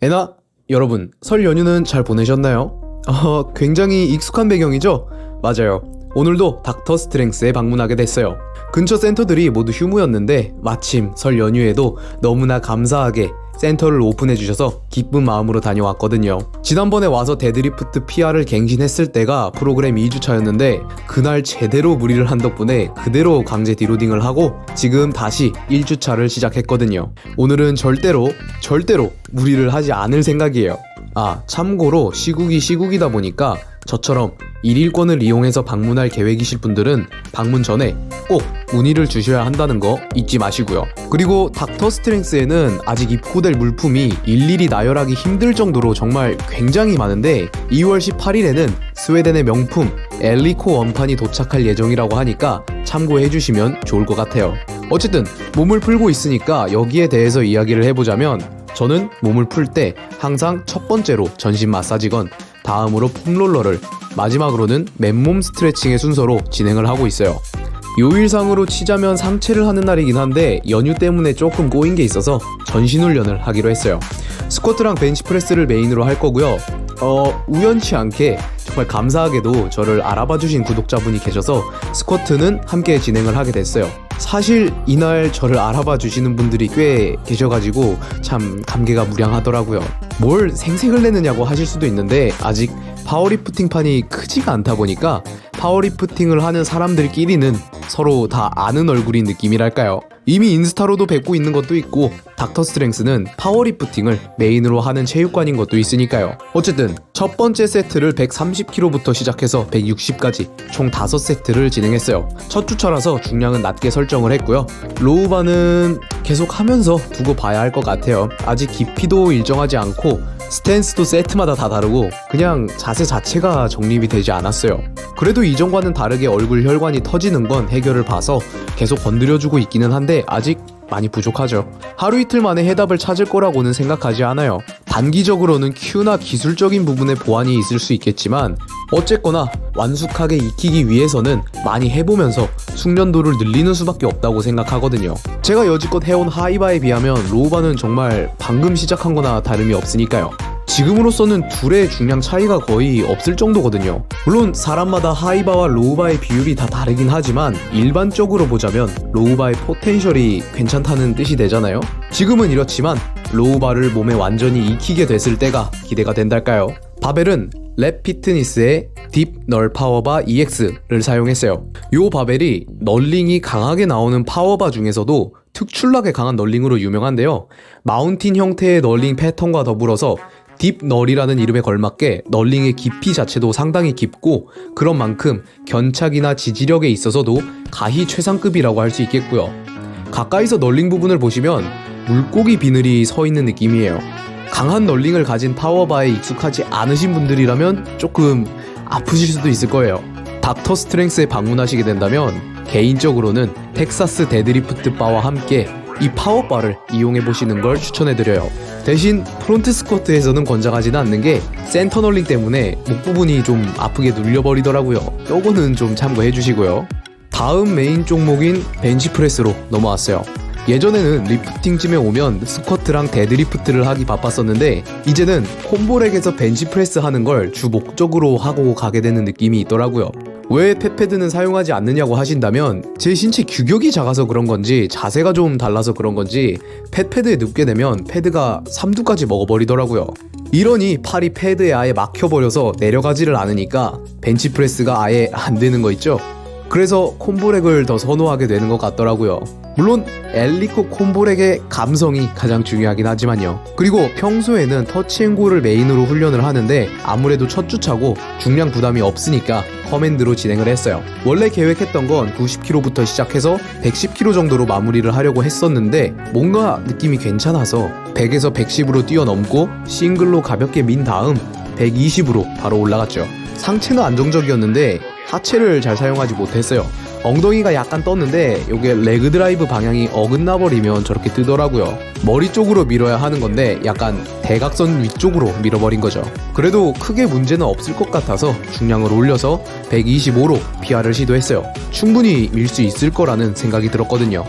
애나 여러분, 설 연휴는 잘 보내셨나요? 굉장히 익숙한 배경이죠? 맞아요. 오늘도 닥터 스트렝스에 방문하게 됐어요. 근처 센터들이 모두 휴무였는데 마침 설 연휴에도 너무나 감사하게 센터를 오픈해주셔서 기쁜 마음으로 다녀왔거든요. 지난번에 와서 데드리프트 PR을 갱신했을 때가 프로그램 2주차였는데 그날 제대로 무리를 한 덕분에 그대로 강제 디로딩을 하고 지금 다시 1주차를 시작했거든요. 오늘은 절대로 무리를 하지 않을 생각이에요. 참고로 시국이다 보니까 저처럼 일일권을 이용해서 방문할 계획이실 분들은 방문 전에 꼭 문의를 주셔야 한다는 거 잊지 마시고요. 그리고 닥터 스트렝스에는 아직 입고될 물품이 일일이 나열하기 힘들 정도로 정말 굉장히 많은데 2월 18일에는 스웨덴의 명품 엘리코 원판이 도착할 예정이라고 하니까 참고해 주시면 좋을 것 같아요. 어쨌든 몸을 풀고 있으니까 여기에 대해서 이야기를 해보자면 저는 몸을 풀 때 항상 첫 번째로 전신 마사지건, 다음으로 폼롤러를, 마지막으로는 맨몸 스트레칭의 순서로 진행을 하고 있어요. 요일상으로 치자면 상체를 하는 날이긴 한데 연휴 때문에 조금 꼬인 게 있어서 전신 훈련을 하기로 했어요. 스쿼트랑 벤치프레스를 메인으로 할 거고요. 우연치 않게 정말 감사하게도 저를 알아봐 주신 구독자분이 계셔서 스쿼트는 함께 진행을 하게 됐어요. 사실 이날 저를 알아봐 주시는 분들이 꽤 계셔가지고 참 감개가 무량하더라고요. 뭘 생색을 내느냐고 하실 수도 있는데 아직 파워리프팅판이 크지가 않다 보니까 파워리프팅을 하는 사람들끼리는 서로 다 아는 얼굴인 느낌이랄까요. 이미 인스타로도 뵙고 있는 것도 있고 닥터 스트렝스는 파워리프팅을 메인으로 하는 체육관인 것도 있으니까요. 어쨌든 첫 번째 세트를 130kg부터 시작해서 160까지 총 5세트를 진행했어요. 첫 주차라서 중량은 낮게 설정을 했고요. 로우바는 계속 하면서 두고 봐야 할 것 같아요. 아직 깊이도 일정하지 않고 스탠스도 세트마다 다 다르고 그냥 자세 자체가 정립이 되지 않았어요. 그래도 이전과는 다르게 얼굴 혈관이 터지는 건 해결을 봐서 계속 건드려주고 있기는 한데 아직 많이 부족하죠. 하루 이틀 만에 해답을 찾을 거라고는 생각하지 않아요. 단기적으로는 큐나 기술적인 부분에 보완이 있을 수 있겠지만 어쨌거나 완숙하게 익히기 위해서는 많이 해보면서 숙련도를 늘리는 수밖에 없다고 생각하거든요. 제가 여지껏 해온 하이바에 비하면 로우바는 정말 방금 시작한 거나 다름이 없으니까요. 지금으로서는 둘의 중량 차이가 거의 없을 정도거든요. 물론 사람마다 하이바와 로우바의 비율이 다 다르긴 하지만 일반적으로 보자면 로우바의 포텐셜이 괜찮다는 뜻이 되잖아요. 지금은 이렇지만 로우바를 몸에 완전히 익히게 됐을 때가 기대가 된달까요. 바벨은 랩피트니스의 딥 널 파워바 EX를 사용했어요. 이 바벨이 널링이 강하게 나오는 파워바 중에서도 특출나게 강한 널링으로 유명한데요. 마운틴 형태의 널링 패턴과 더불어서 딥 널이라는 이름에 걸맞게 널링의 깊이 자체도 상당히 깊고 그런 만큼 견착이나 지지력에 있어서도 가히 최상급이라고 할 수 있겠고요. 가까이서 널링 부분을 보시면 물고기 비늘이 서 있는 느낌이에요. 강한 널링을 가진 파워바에 익숙하지 않으신 분들이라면 조금 아프실 수도 있을 거예요. 닥터 스트렝스에 방문하시게 된다면 개인적으로는 텍사스 데드리프트 바와 함께 이 파워바를 이용해보시는 걸 추천해드려요. 대신 프론트 스쿼트에서는 권장하지는 않는 게 센터 널링 때문에 목 부분이 좀 아프게 눌려버리더라고요. 요거는 좀 참고해주시고요. 다음 메인 종목인 벤치프레스로 넘어왔어요. 예전에는 리프팅쯤에 오면 스쿼트랑 데드리프트를 하기 바빴었는데 이제는 콤보렉에서 벤치프레스 하는 걸 주 목적으로 하고 가게 되는 느낌이 있더라고요. 왜 펫패드는 사용하지 않느냐고 하신다면 제 신체 규격이 작아서 그런 건지 자세가 좀 달라서 그런 건지 펫패드에 눕게 되면 패드가 삼두까지 먹어버리더라고요. 이러니 팔이 패드에 아예 막혀버려서 내려가지를 않으니까 벤치프레스가 아예 안 되는 거 있죠? 그래서 콤보렉을 더 선호하게 되는 것 같더라고요. 물론 엘리코 콤보렉의 감성이 가장 중요하긴 하지만요. 그리고 평소에는 터치앤고를 메인으로 훈련을 하는데 아무래도 첫 주차고 중량 부담이 없으니까 커맨드로 진행을 했어요. 원래 계획했던 건 90kg부터 시작해서 110kg 정도로 마무리를 하려고 했었는데 뭔가 느낌이 괜찮아서 100에서 110으로 뛰어넘고 싱글로 가볍게 민 다음 120으로 바로 올라갔죠. 상체는 안정적이었는데 하체를 잘 사용하지 못했어요. 엉덩이가 약간 떴는데 이게 레그 드라이브 방향이 어긋나 버리면 저렇게 뜨더라고요. 머리 쪽으로 밀어야 하는 건데 약간 대각선 위쪽으로 밀어버린 거죠. 그래도 크게 문제는 없을 것 같아서 중량을 올려서 125로 PR을 시도했어요. 충분히 밀 수 있을 거라는 생각이 들었거든요.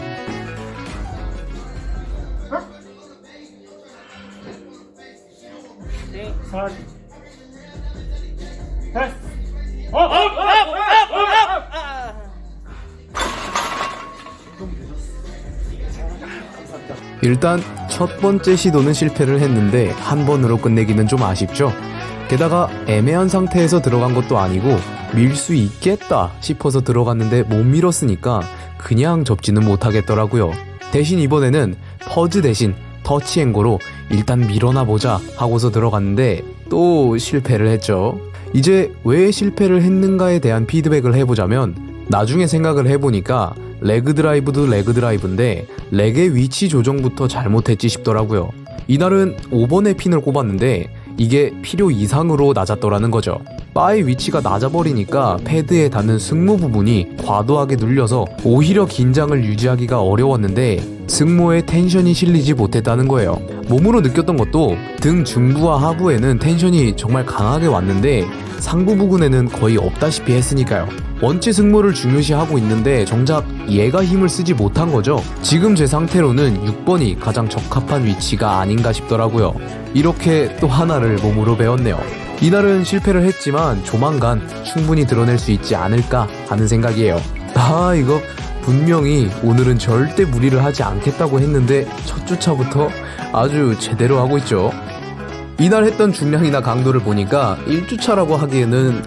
셋. 일단 첫 번째 시도는 실패를 했는데 한 번으로 끝내기는 좀 아쉽죠. 게다가 애매한 상태에서 들어간 것도 아니고 밀 수 있겠다 싶어서 들어갔는데 못 밀었으니까 그냥 접지는 못하겠더라고요. 대신 이번에는 퍼즈 대신 터치앤고로 일단 밀어나 보자 하고서 들어갔는데 또 실패를 했죠. 이제 왜 실패를 했는가에 대한 피드백을 해보자면, 나중에 생각을 해보니까 레그 드라이브도 레그 드라이브인데 렉의 위치 조정부터 잘못했지 싶더라고요. 이날은 5번의 핀을 꼽았는데 이게 필요 이상으로 낮았더라는 거죠. 바의 위치가 낮아버리니까 패드에 닿는 승모 부분이 과도하게 눌려서 오히려 긴장을 유지하기가 어려웠는데 승모에 텐션이 실리지 못했다는 거예요. 몸으로 느꼈던 것도 등 중부와 하부에는 텐션이 정말 강하게 왔는데 상부 부근에는 거의 없다시피 했으니까요. 원체 승모를 중요시하고 있는데 정작 얘가 힘을 쓰지 못한 거죠. 지금 제 상태로는 6번이 가장 적합한 위치가 아닌가 싶더라고요. 이렇게 또 하나를 몸으로 배웠네요. 이날은 실패를 했지만 조만간 충분히 드러낼 수 있지 않을까 하는 생각이에요. 이거 분명히 오늘은 절대 무리를 하지 않겠다고 했는데 첫 주차부터 아주 제대로 하고 있죠. 이날 했던 중량이나 강도를 보니까 1주차라고 하기에는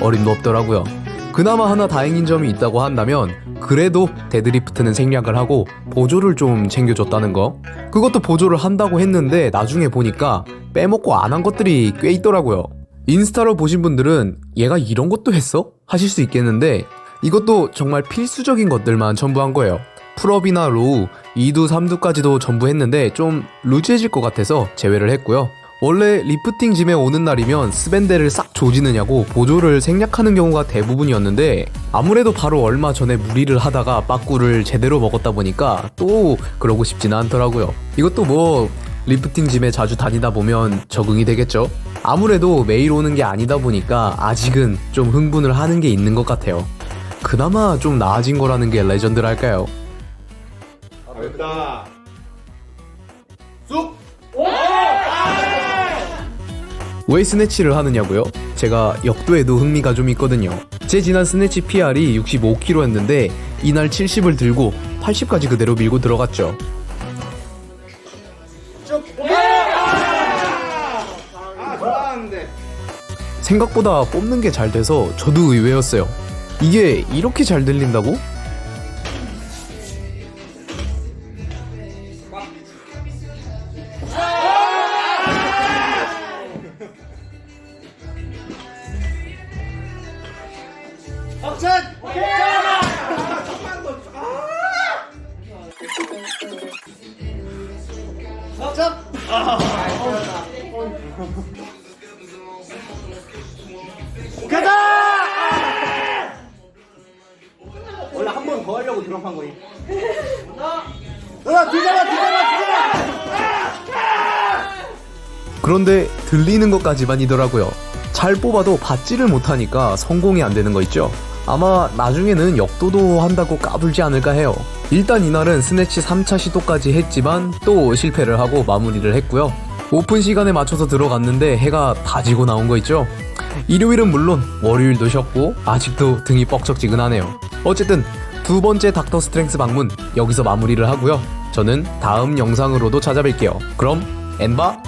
어림도 없더라고요. 그나마 하나 다행인 점이 있다고 한다면 그래도 데드리프트는 생략을 하고 보조를 좀 챙겨줬다는 거. 그것도 보조를 한다고 했는데 나중에 보니까 빼먹고 안 한 것들이 꽤 있더라고요. 인스타로 보신 분들은 얘가 이런 것도 했어? 하실 수 있겠는데 이것도 정말 필수적인 것들만 첨부한 거예요. 풀업이나 로우, 2두, 3두까지도 전부 했는데 좀 루즈해질 것 같아서 제외를 했고요. 원래 리프팅 짐에 오는 날이면 스밴드를 싹 조지느냐고 보조를 생략하는 경우가 대부분이었는데 아무래도 바로 얼마 전에 무리를 하다가 빠꾸를 제대로 먹었다 보니까 또 그러고 싶지는 않더라고요. 이것도 뭐 리프팅 짐에 자주 다니다 보면 적응이 되겠죠? 아무래도 매일 오는 게 아니다 보니까 아직은 좀 흥분을 하는 게 있는 것 같아요. 그나마 좀 나아진 거라는 게 레전드랄까요? 됐다. 쑥! 왜 스네치를 하느냐고요? 제가 역도에도 흥미가 좀 있거든요. 제 지난 스네치 PR이 65kg였는데 이날 70을 들고 80까지 그대로 밀고 들어갔죠. 좋아하는데. 생각보다 뽑는 게 잘 돼서 저도 의외였어요. 이게 이렇게 잘 들린다고? 원래 한 번 더 하려고 드럼한 거니. 뒤져라. 그런데 들리는 것까지만이더라고요. 잘 뽑아도 받지를 못하니까 성공이 안 되는 거 있죠? 아마 나중에는 역도도 한다고 까불지 않을까 해요. 일단 이날은 스네치 3차 시도까지 했지만 또 실패를 하고 마무리를 했고요. 오픈 시간에 맞춰서 들어갔는데 해가 다 지고 나온 거 있죠? 일요일은 물론 월요일도 쉬었고 아직도 등이 뻑적지근하네요. 어쨌든 두 번째 닥터 스트렝스 방문 여기서 마무리를 하고요. 저는 다음 영상으로도 찾아뵐게요. 그럼 엔바